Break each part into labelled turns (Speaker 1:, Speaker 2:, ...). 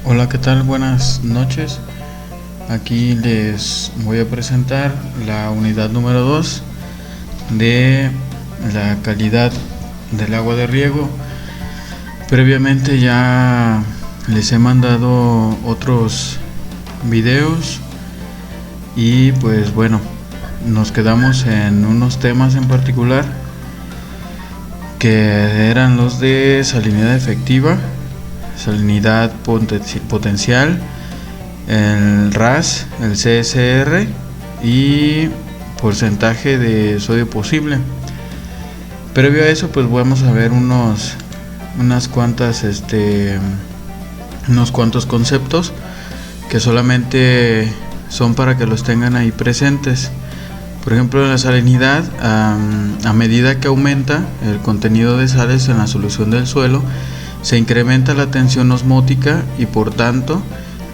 Speaker 1: Hola, ¿qué tal? Buenas noches. Aquí les voy a presentar la unidad número 2 de la calidad del agua de riego. Previamente ya les he mandado otros videos y pues bueno, nos quedamos en unos temas en particular que eran los de salinidad efectiva, salinidad potencial, el RAS, el CSR y porcentaje de sodio posible. Previo a eso pues vamos a ver unos cuantos conceptos que solamente son para que los tengan ahí presentes. Por ejemplo, en la salinidad, a medida que aumenta el contenido de sales en la solución del suelo, se incrementa la tensión osmótica y por tanto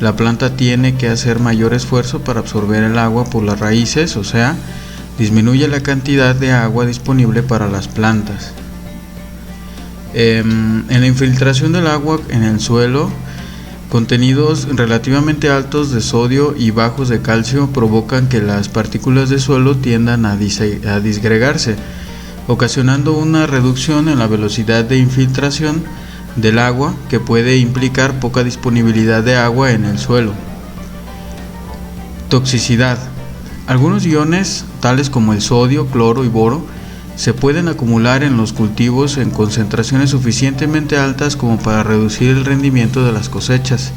Speaker 1: la planta tiene que hacer mayor esfuerzo para absorber el agua por las raíces, o sea, disminuye la cantidad de agua disponible para las plantas. En la infiltración del agua en el suelo, contenidos relativamente altos de sodio y bajos de calcio provocan que las partículas de suelo tiendan a disgregarse, ocasionando una reducción en la velocidad de infiltración del agua que puede implicar poca disponibilidad de agua en el suelo. Toxicidad. Algunos iones, tales como el sodio, cloro y boro, se pueden acumular en los cultivos en concentraciones suficientemente altas como para reducir el rendimiento de las cosechas.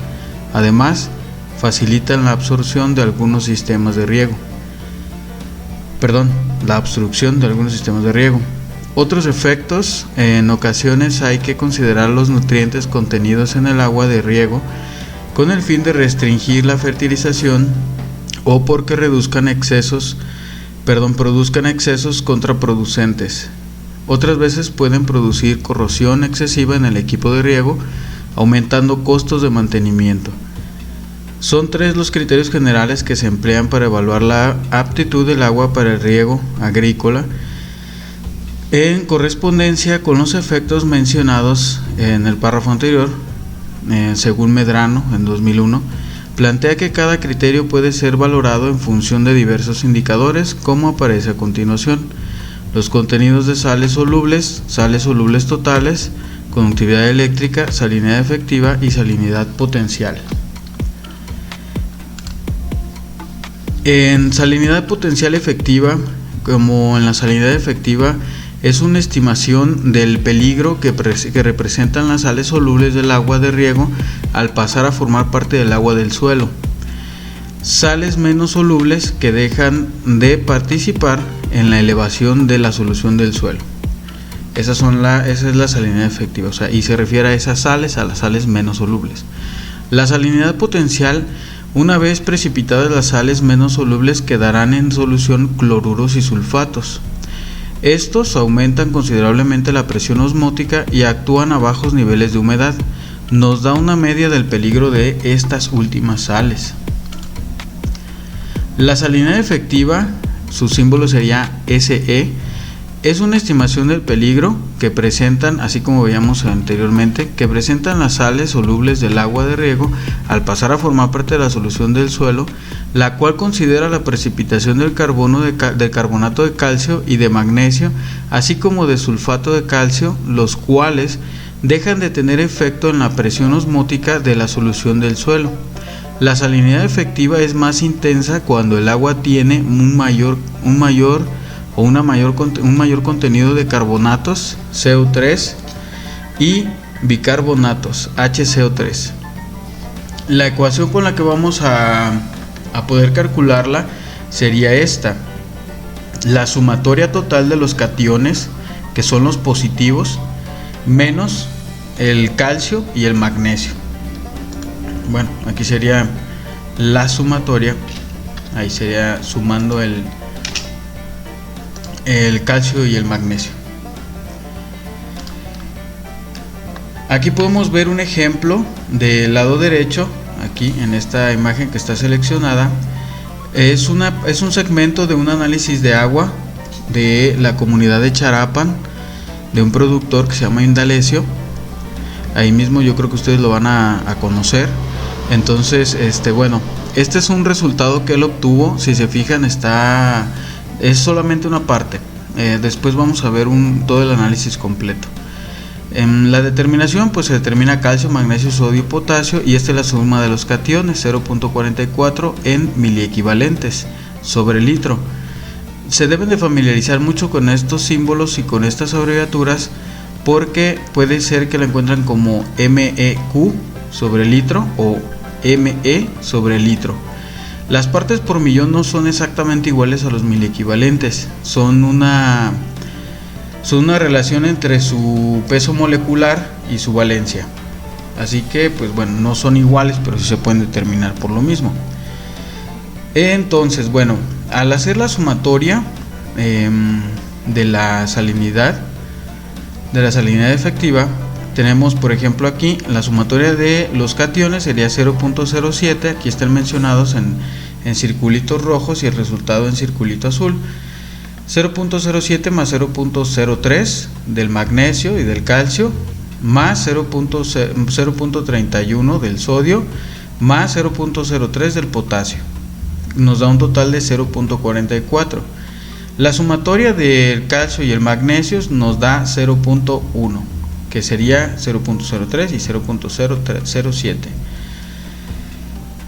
Speaker 1: Además, facilitan la absorción de algunos sistemas de riego. La obstrucción de algunos sistemas de riego. Otros efectos: en ocasiones hay que considerar los nutrientes contenidos en el agua de riego con el fin de restringir la fertilización o porque produzcan excesos contraproducentes. Otras veces pueden producir corrosión excesiva en el equipo de riego, aumentando costos de mantenimiento. Son 3 los criterios generales que se emplean para evaluar la aptitud del agua para el riego agrícola, en correspondencia con los efectos mencionados en el párrafo anterior. Según Medrano, en 2001, plantea que cada criterio puede ser valorado en función de diversos indicadores, como aparece a continuación: los contenidos de sales solubles totales, conductividad eléctrica, salinidad efectiva y salinidad potencial. En salinidad potencial efectiva, como en la salinidad efectiva, es una estimación del peligro que representan las sales solubles del agua de riego al pasar a formar parte del agua del suelo. Sales menos solubles que dejan de participar en la elevación de la solución del suelo. Esa es la salinidad efectiva, y se refiere a las sales menos solubles. La salinidad potencial: una vez precipitadas las sales menos solubles quedarán en solución cloruros y sulfatos. Estos aumentan considerablemente la presión osmótica y actúan a bajos niveles de humedad. Nos da una media del peligro de estas últimas sales. La salinidad efectiva, su símbolo sería SE, es una estimación del peligro que presentan, así como veíamos anteriormente, que presentan las sales solubles del agua de riego al pasar a formar parte de la solución del suelo, la cual considera la precipitación del carbonato de calcio y de magnesio, así como de sulfato de calcio, los cuales dejan de tener efecto en la presión osmótica de la solución del suelo. La salinidad efectiva es más intensa cuando el agua tiene un mayor contenido de carbonatos, CO3, y bicarbonatos, HCO3. La ecuación con la que vamos a poder calcularla sería esta: la sumatoria total de los cationes, que son los positivos, menos el calcio y el magnesio. Bueno, aquí sería la sumatoria, ahí sería sumando el calcio y el magnesio. Aquí podemos ver un ejemplo del lado derecho. Aquí en esta imagen que está seleccionada es un segmento de un análisis de agua de la comunidad de Charapan, de un productor que se llama Indalecio. Ahí mismo yo creo que ustedes lo van a conocer. Entonces, bueno, este es un resultado que él obtuvo. Si se fijan, es solamente una parte. Después vamos a ver todo el análisis completo. En la determinación, pues se determina calcio, magnesio, sodio y potasio, y esta es la suma de los cationes, 0.44 en miliequivalentes sobre litro. Se deben de familiarizar mucho con estos símbolos y con estas abreviaturas, porque puede ser que la encuentran como MEQ sobre litro o ME sobre litro. Las partes por millón no son exactamente iguales a los miliequivalentes, son una relación entre su peso molecular y su valencia. Así que, pues bueno, no son iguales, pero sí se pueden determinar por lo mismo. Entonces, bueno, al hacer la sumatoria de la salinidad efectiva, tenemos, por ejemplo, aquí la sumatoria de los cationes sería 0.07, aquí están mencionados en circulitos rojos y el resultado en circulito azul. 0.07 más 0.03 del magnesio y del calcio, más 0.31 del sodio, más 0.03 del potasio. Nos da un total de 0.44. La sumatoria del calcio y el magnesio nos da 0.1, que sería 0.03 y 0.007.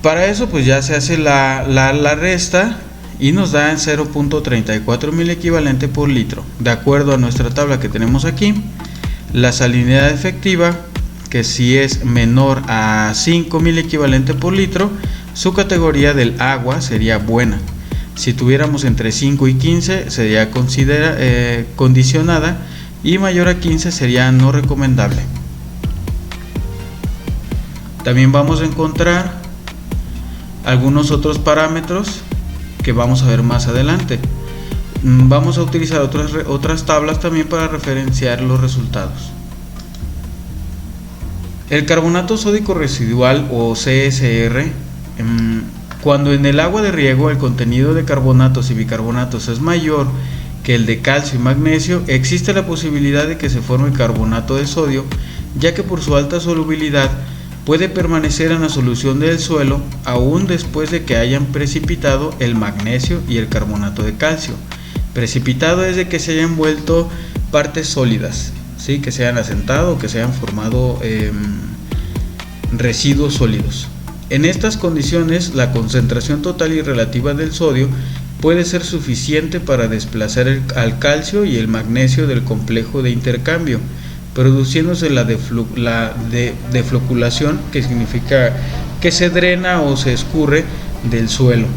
Speaker 1: Para eso, pues ya se hace la resta y nos da 0.34 miliequivalente por litro. De acuerdo a nuestra tabla que tenemos aquí, la salinidad efectiva, que si es menor a 5 miliequivalente por litro, su categoría del agua sería buena. Si tuviéramos entre 5 y 15 sería condicionada, y mayor a 15 sería no recomendable. También vamos a encontrar algunos otros parámetros que vamos a ver más adelante. Vamos a utilizar otras tablas también para referenciar los resultados. El carbonato sódico residual o CSR, cuando en el agua de riego el contenido de carbonatos y bicarbonatos es mayor que el de calcio y magnesio, existe la posibilidad de que se forme carbonato de sodio, ya que por su alta solubilidad puede permanecer en la solución del suelo aún después de que hayan precipitado el magnesio y el carbonato de calcio. Precipitado es de que se hayan vuelto partes sólidas, ¿sí? Que se hayan asentado o que se hayan formado residuos sólidos. En estas condiciones, la concentración total y relativa del sodio puede ser suficiente para desplazar al calcio y el magnesio del complejo de intercambio, produciéndose la defloculación, que significa que se drena o se escurre del suelo.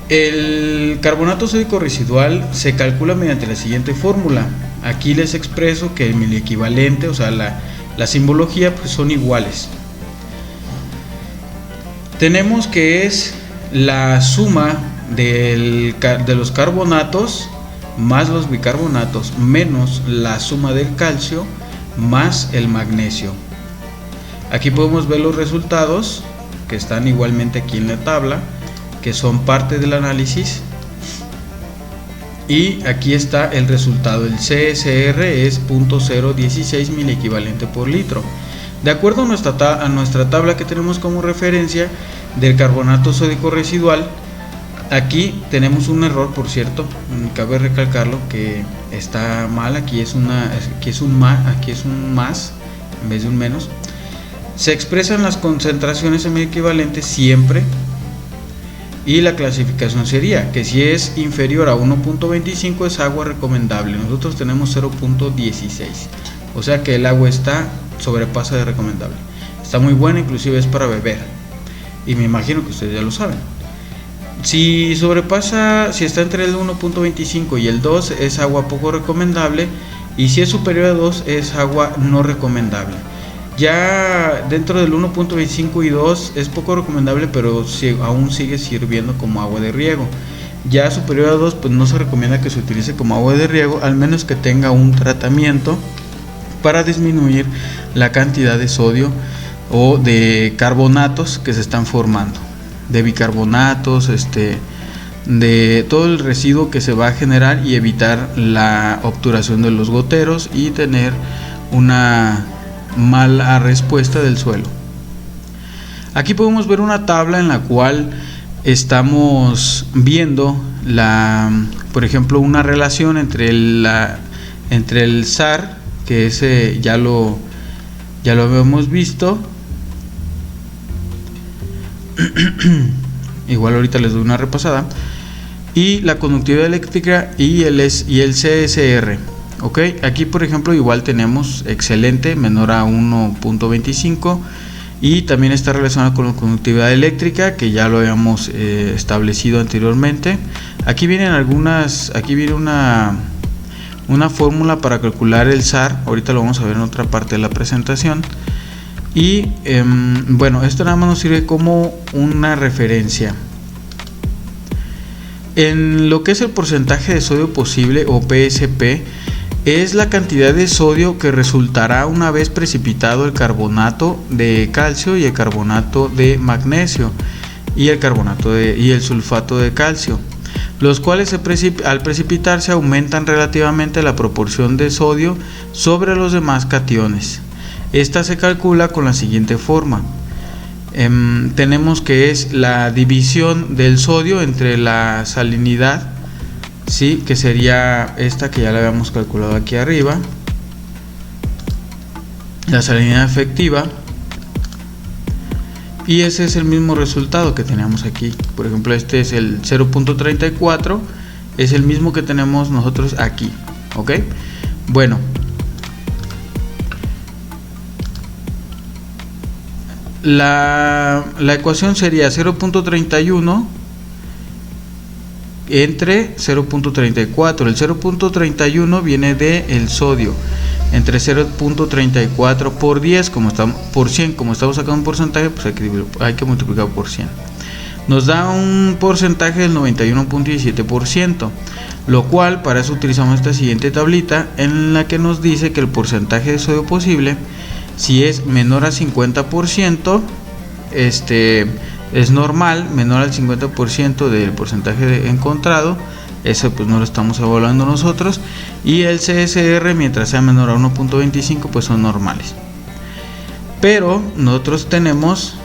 Speaker 1: El carbonato sódico residual se calcula mediante la siguiente fórmula. Aquí les expreso que el miliequivalente, o sea la simbología, pues son iguales. Tenemos que es la suma de los carbonatos más los bicarbonatos menos la suma del calcio más el magnesio. Aquí podemos ver los resultados que están igualmente aquí en la tabla, que son parte del análisis, y aquí está el resultado. El CSR es 0.016 miliequivalente por litro. De acuerdo a nuestra tabla que tenemos como referencia del carbonato sódico residual, aquí tenemos un error, por cierto, cabe recalcarlo que está mal. Aquí es un más en vez de un menos. Se expresan las concentraciones semiequivalentes siempre, y la clasificación sería que si es inferior a 1.25 es agua recomendable. Nosotros tenemos 0.16, o sea que el agua sobrepasa de recomendable. Está muy buena, inclusive es para beber, y me imagino que ustedes ya lo saben. Si está entre el 1.25 y el 2 es agua poco recomendable, y si es superior a 2 es agua no recomendable. Ya dentro del 1.25 y 2 es poco recomendable, pero aún sigue sirviendo como agua de riego. Ya superior a 2 pues no se recomienda que se utilice como agua de riego, al menos que tenga un tratamiento para disminuir la cantidad de sodio o de carbonatos que se están formando, de bicarbonatos, de todo el residuo que se va a generar, y evitar la obturación de los goteros y tener una mala respuesta del suelo. Aquí podemos ver una tabla en la cual estamos viendo por ejemplo, una relación entre el SAR, que ese ya lo habíamos visto. Igual ahorita les doy una repasada. Y la conductividad eléctrica y el CSR. Ok, aquí por ejemplo igual tenemos excelente, menor a 1.25, y también está relacionado con la conductividad eléctrica, que ya lo habíamos establecido anteriormente. Aquí viene una fórmula para calcular el SAR. Ahorita lo vamos a ver en otra parte de la presentación. Y bueno, esto nada más nos sirve como una referencia. En lo que es el porcentaje de sodio posible, o PSP, es la cantidad de sodio que resultará una vez precipitado el carbonato de calcio y el carbonato de magnesio y el sulfato de calcio, los cuales al precipitarse aumentan relativamente la proporción de sodio sobre los demás cationes. Esta se calcula con la siguiente forma. Tenemos que es la división del sodio entre la salinidad, ¿sí? Que sería esta que ya la habíamos calculado aquí arriba, la salinidad efectiva, y ese es el mismo resultado que teníamos aquí. Por ejemplo, este es el 0.34, es el mismo que tenemos nosotros aquí. Ok, bueno, la ecuación sería 0.31 entre 0.34. El 0.31 viene del sodio, entre 0.34 por 10, por 100, como estamos sacando un porcentaje, pues hay que multiplicar por 100. Nos da un porcentaje del 91.17%, lo cual para eso utilizamos esta siguiente tablita, en la que nos dice que el porcentaje de sodio posible, si es menor a 50%, es normal. Menor al 50% del porcentaje encontrado, eso pues no lo estamos evaluando nosotros. Y el CSR, mientras sea menor a 1.25, pues son normales. Pero nosotros tenemos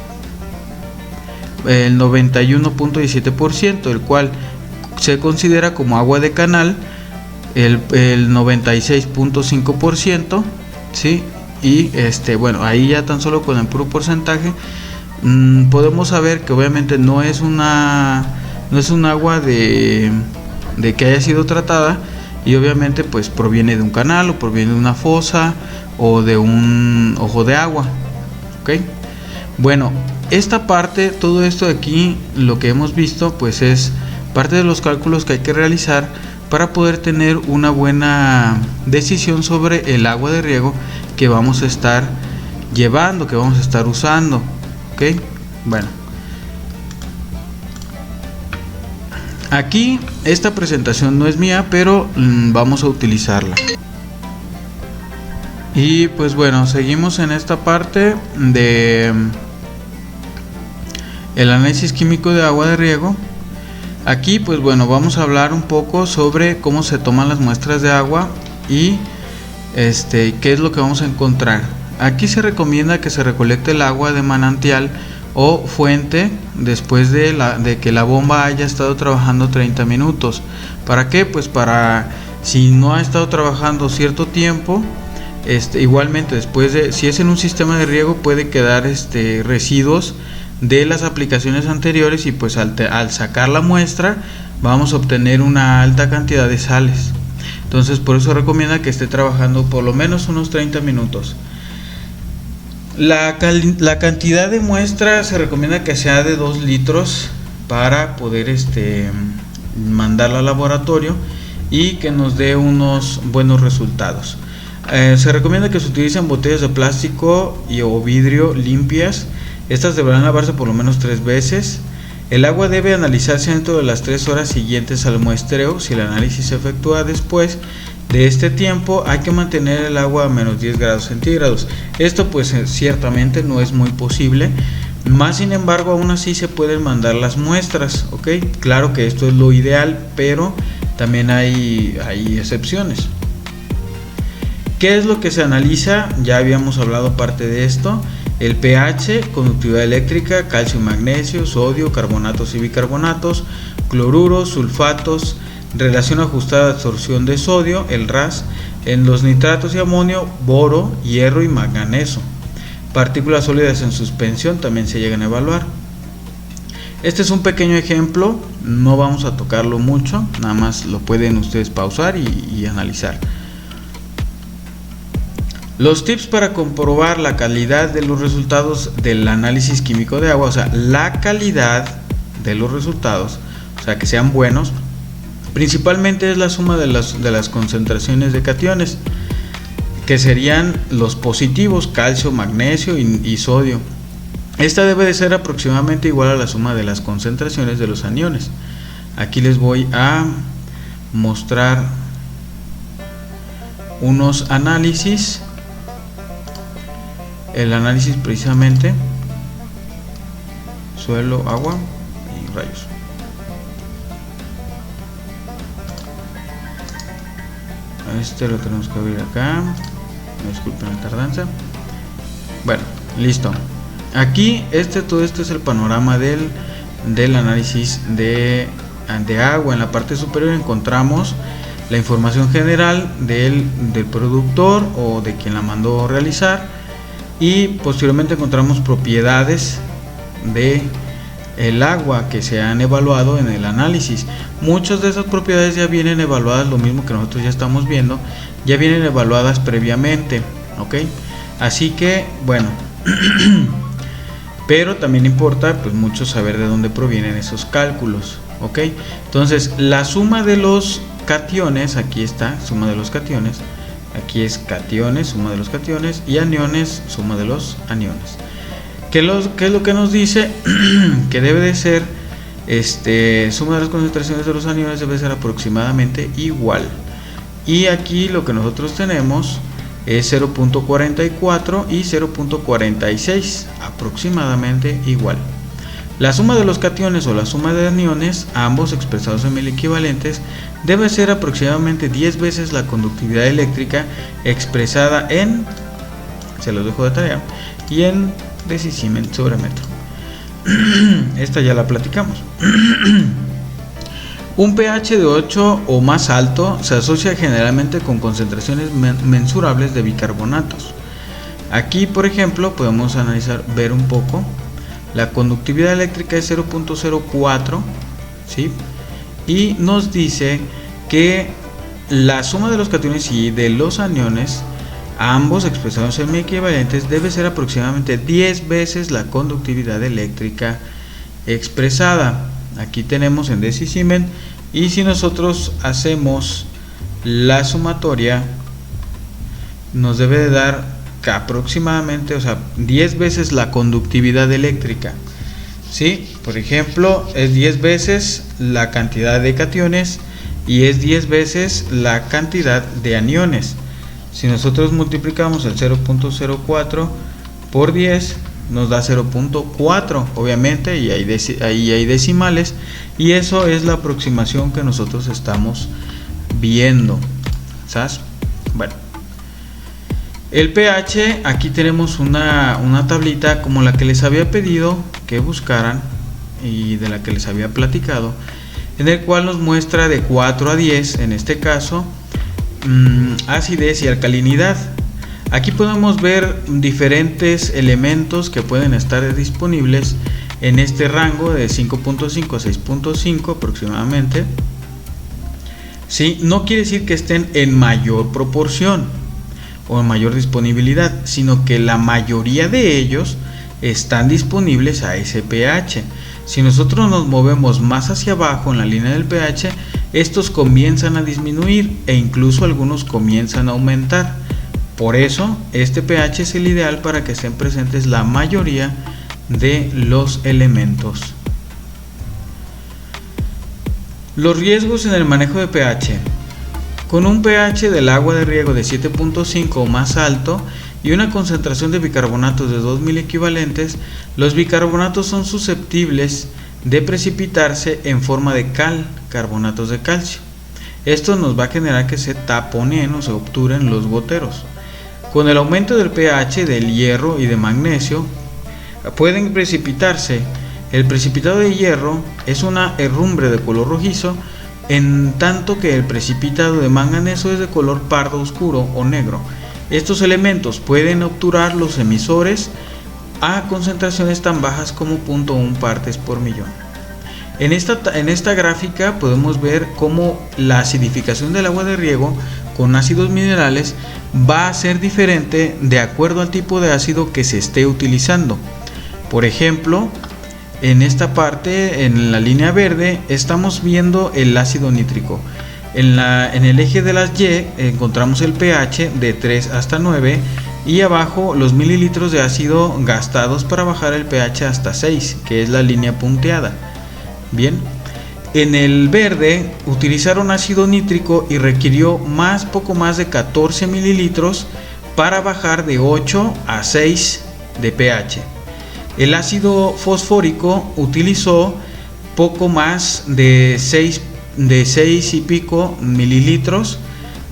Speaker 1: el 91.17%, el cual se considera como agua de canal, el 96.5%, ¿sí? Y bueno, ahí ya tan solo con el puro porcentaje podemos saber que obviamente no es un agua de que haya sido tratada, y obviamente pues proviene de un canal, o proviene de una fosa, o de un ojo de agua. Ok, bueno, esta parte, todo esto de aquí, lo que hemos visto, pues es parte de los cálculos que hay que realizar para poder tener una buena decisión sobre el agua de riego que vamos a estar llevando, que vamos a estar usando. Ok, bueno, aquí esta presentación no es mía, pero vamos a utilizarla. Y pues bueno, seguimos en esta parte de el análisis químico de agua de riego. Aquí pues bueno, vamos a hablar un poco sobre cómo se toman las muestras de agua y qué es lo que vamos a encontrar. Aquí se recomienda que se recolecte el agua de manantial o fuente después de que la bomba haya estado trabajando 30 minutos. ¿Para qué? Pues para, si no ha estado trabajando cierto tiempo, igualmente si es en un sistema de riego, puede quedar residuos de las aplicaciones anteriores, y pues al sacar la muestra vamos a obtener una alta cantidad de sales. Entonces por eso recomienda que esté trabajando por lo menos unos 30 minutos. La cantidad de muestra se recomienda que sea de 2 litros para poder mandarla al laboratorio y que nos dé unos buenos resultados. Se recomienda que se utilicen botellas de plástico o vidrio limpias. Estas deberán lavarse por lo menos 3 veces. El agua debe analizarse dentro de las 3 horas siguientes al muestreo. Si el análisis se efectúa después de este tiempo, hay que mantener el agua a menos 10 grados centígrados. Esto pues ciertamente no es muy posible, más sin embargo aún así se pueden mandar las muestras. Ok, claro que esto es lo ideal, pero también hay excepciones. ¿Qué es lo que se analiza? Ya habíamos hablado parte de esto. El pH, conductividad eléctrica, calcio y magnesio, sodio, carbonatos y bicarbonatos, cloruros, sulfatos, relación ajustada de absorción de sodio, el RAS, en los nitratos y amonio, boro, hierro y manganeso. Partículas sólidas en suspensión también se llegan a evaluar. Este es un pequeño ejemplo, no vamos a tocarlo mucho, nada más lo pueden ustedes pausar y analizar. Los tips para comprobar la calidad de los resultados del análisis químico de agua, o sea, la calidad de los resultados, o sea, que sean buenos, principalmente es la suma de las concentraciones de cationes, que serían los positivos, calcio, magnesio y sodio. Esta debe de ser aproximadamente igual a la suma de las concentraciones de los aniones. Aquí les voy a mostrar unos análisis. El análisis precisamente suelo, agua y rayos. Este lo tenemos que abrir acá. Disculpen la tardanza. Bueno, listo. Aquí todo esto es el panorama del análisis de agua. En la parte superior encontramos la información general del productor o de quien la mandó realizar. Y posteriormente encontramos propiedades de el agua que se han evaluado en el análisis. Muchas de esas propiedades ya vienen evaluadas, lo mismo que nosotros ya estamos viendo, ya vienen evaluadas previamente, ¿ok? Así que, bueno, pero también importa pues mucho saber de dónde provienen esos cálculos, ¿ok? Entonces, la suma de los cationes, aquí está, suma de los cationes. Aquí es cationes, suma de los cationes, y aniones, suma de los aniones. ¿Qué es lo que nos dice? Que debe de ser, suma de las concentraciones de los aniones debe ser aproximadamente igual. Y aquí lo que nosotros tenemos es 0.44 y 0.46, aproximadamente igual. La suma de los cationes o la suma de aniones, ambos expresados en mil equivalentes, debe ser aproximadamente 10 veces la conductividad eléctrica expresada en, se los dejo de tarea, y en decisimen sobre metro. Esta ya la platicamos. Un pH de 8 o más alto se asocia generalmente con concentraciones mensurables de bicarbonatos. Aquí, por ejemplo, podemos ver un poco. La conductividad eléctrica es 0.04, ¿sí? Y nos dice que la suma de los cationes y de los aniones, ambos expresados en equivalentes, debe ser aproximadamente 10 veces la conductividad eléctrica expresada. Aquí tenemos en decisimen, y si nosotros hacemos la sumatoria, nos debe de dar que aproximadamente, o sea, 10 veces la conductividad eléctrica, ¿sí? Por ejemplo, es 10 veces la cantidad de cationes y es 10 veces la cantidad de aniones. Si nosotros multiplicamos el 0.04 por 10, nos da 0.4, obviamente, y ahí hay decimales, y eso es la aproximación que nosotros estamos viendo, ¿sabes? Bueno, el pH, aquí tenemos una tablita como la que les había pedido que buscaran y de la que les había platicado, en el cual nos muestra de 4 a 10, en este caso, acidez y alcalinidad. Aquí podemos ver diferentes elementos que pueden estar disponibles en este rango de 5.5 a 6.5 aproximadamente. ¿Sí? No quiere decir que estén en mayor proporción o en mayor disponibilidad, sino que la mayoría de ellos están disponibles a ese pH. Si nosotros nos movemos más hacia abajo en la línea del pH, estos comienzan a disminuir e incluso algunos comienzan a aumentar. Por eso este pH es el ideal para que estén presentes la mayoría de los elementos. Los riesgos en el manejo de pH. Con un pH del agua de riego de 7.5 o más alto y una concentración de bicarbonatos de 2000 equivalentes, los bicarbonatos son susceptibles de precipitarse en forma de carbonatos de calcio. Esto nos va a generar que se taponen o se obturen los goteros. Con el aumento del pH del hierro y de magnesio pueden precipitarse. El precipitado de hierro es una herrumbre de color rojizo, en tanto que el precipitado de manganeso es de color pardo oscuro o negro. Estos elementos pueden obturar los emisores a concentraciones tan bajas como 0.1 partes por millón. En esta gráfica podemos ver cómo la acidificación del agua de riego con ácidos minerales va a ser diferente de acuerdo al tipo de ácido que se esté utilizando. Por ejemplo, en esta parte, en la línea verde, estamos viendo el ácido nítrico. En el eje de las Y encontramos el pH de 3 hasta 9 y abajo los mililitros de ácido gastados para bajar el pH hasta 6, que es la línea punteada. Bien, en el verde utilizaron ácido nítrico y requirió poco más de 14 mililitros para bajar de 8 a 6 de pH. El ácido fosfórico utilizó poco más de 6 y pico mililitros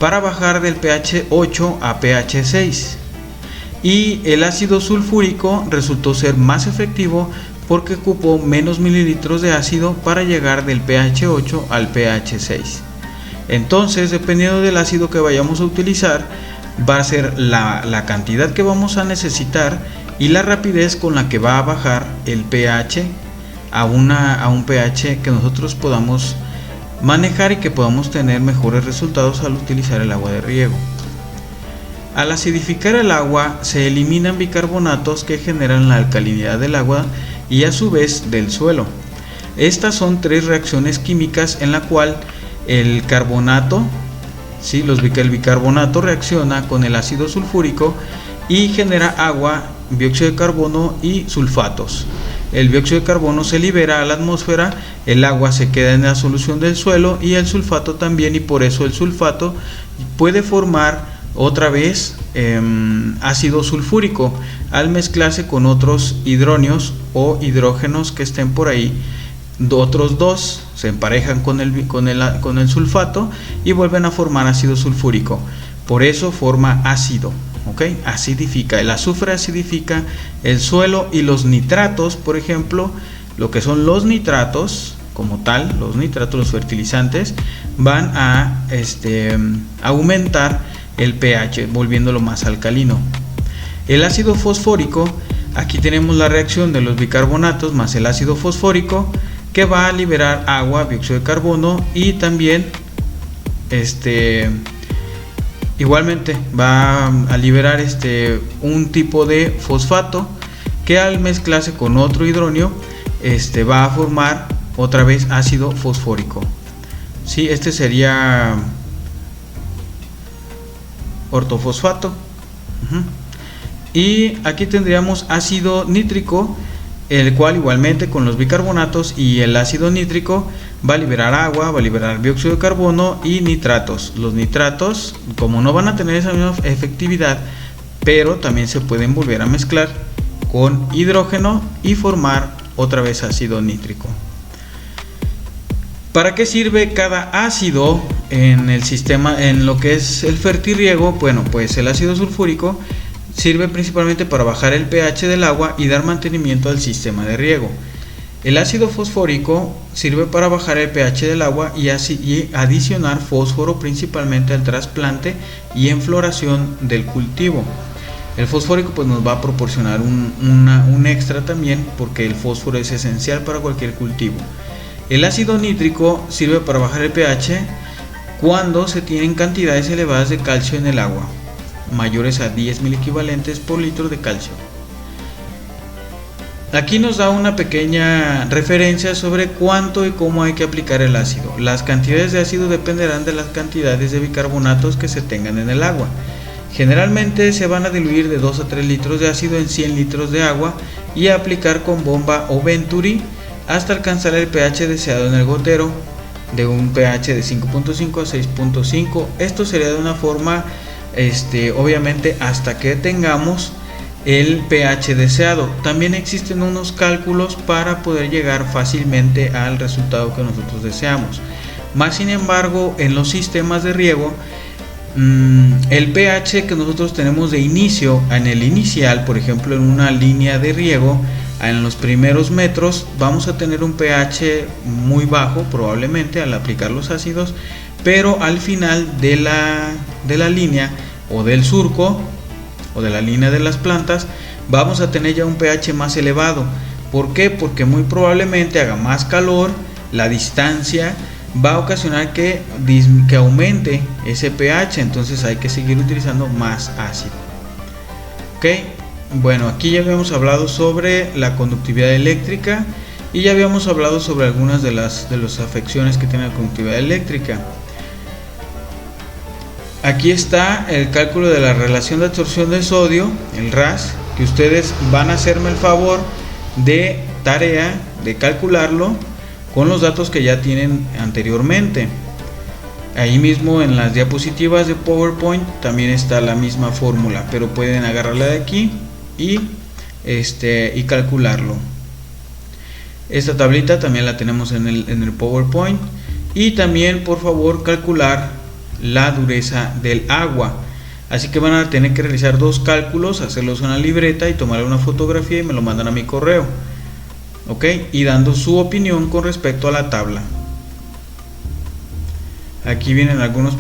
Speaker 1: para bajar del pH 8 a pH 6. Y el ácido sulfúrico resultó ser más efectivo porque ocupó menos mililitros de ácido para llegar del pH 8 al pH 6. Entonces, dependiendo del ácido que vayamos a utilizar, va a ser la cantidad que vamos a necesitar y la rapidez con la que va a bajar el pH a un pH que nosotros podamos manejar y que podamos tener mejores resultados al utilizar el agua de riego. Al acidificar el agua se eliminan bicarbonatos que generan la alcalinidad del agua y a su vez del suelo. Estas son tres reacciones químicas en la cual el bicarbonato reacciona con el ácido sulfúrico y genera agua, dióxido de carbono y sulfatos. El dióxido de carbono se libera a la atmósfera, el agua se queda en la solución del suelo y el sulfato también, y por eso el sulfato puede formar otra vez ácido sulfúrico al mezclarse con otros hidronios o hidrógenos que estén por ahí. Otros dos se emparejan con el sulfato y vuelven a formar ácido sulfúrico. Por eso forma ácido. ¿Okay? Acidifica. El azufre acidifica el suelo, y los nitratos, por ejemplo, lo que son los nitratos como tal, los fertilizantes, van a aumentar el pH, volviéndolo más alcalino. El ácido fosfórico, aquí tenemos la reacción de los bicarbonatos más el ácido fosfórico, que va a liberar agua, dióxido de carbono, y también igualmente va a liberar un tipo de fosfato que al mezclarse con otro hidronio va a formar otra vez ácido fosfórico. Sí, este sería ortofosfato. Y aquí tendríamos ácido nítrico, el cual igualmente con los bicarbonatos y el ácido nítrico va a liberar agua, va a liberar dióxido de carbono y nitratos. Los nitratos, como no van a tener esa misma efectividad, pero también se pueden volver a mezclar con hidrógeno y formar otra vez ácido nítrico. ¿Para qué sirve cada ácido en el sistema, en lo que es el fertirriego? Bueno, pues el ácido sulfúrico sirve principalmente para bajar el pH del agua y dar mantenimiento al sistema de riego. El ácido fosfórico sirve para bajar el pH del agua y adicionar fósforo principalmente al trasplante y en floración del cultivo. El fosfórico pues nos va a proporcionar un extra también, porque el fósforo es esencial para cualquier cultivo. El ácido nítrico sirve para bajar el pH cuando se tienen cantidades elevadas de calcio en el agua, mayores a 10.000 equivalentes por litro de calcio. Aquí nos da una pequeña referencia sobre cuánto y cómo hay que aplicar el ácido. Las cantidades de ácido dependerán de las cantidades de bicarbonatos que se tengan en el agua. Generalmente se van a diluir de 2 a 3 litros de ácido en 100 litros de agua y a aplicar con bomba o Venturi hasta alcanzar el pH deseado en el gotero, de un pH de 5.5 a 6.5. Esto sería de una forma, obviamente hasta que tengamos el pH deseado. También existen unos cálculos para poder llegar fácilmente al resultado que nosotros deseamos. Más sin embargo, en los sistemas de riego, el pH que nosotros tenemos de inicio, en el inicial, por ejemplo en una línea de riego, en los primeros metros vamos a tener un pH muy bajo probablemente al aplicar los ácidos, pero al final de la línea o del surco o de la línea de las plantas vamos a tener ya un pH más elevado. ¿Por qué? Porque muy probablemente haga más calor, la distancia va a ocasionar que aumente ese pH, entonces hay que seguir utilizando más ácido. Ok, bueno, aquí ya habíamos hablado sobre la conductividad eléctrica y ya habíamos hablado sobre algunas de las afecciones que tiene la conductividad eléctrica. Aquí está el cálculo de la relación de absorción de sodio, el RAS, que ustedes van a hacerme el favor de tarea de calcularlo con los datos que ya tienen anteriormente. Ahí mismo en las diapositivas de PowerPoint también está la misma fórmula, pero pueden agarrarla de aquí y calcularlo. Esta tablita también la tenemos en el PowerPoint. Y también, por favor, calcular la dureza del agua. Así que van a tener que realizar dos cálculos, hacerlos en una libreta y tomar una fotografía y me lo mandan a mi correo. Ok, y dando su opinión con respecto a la tabla. Aquí vienen algunos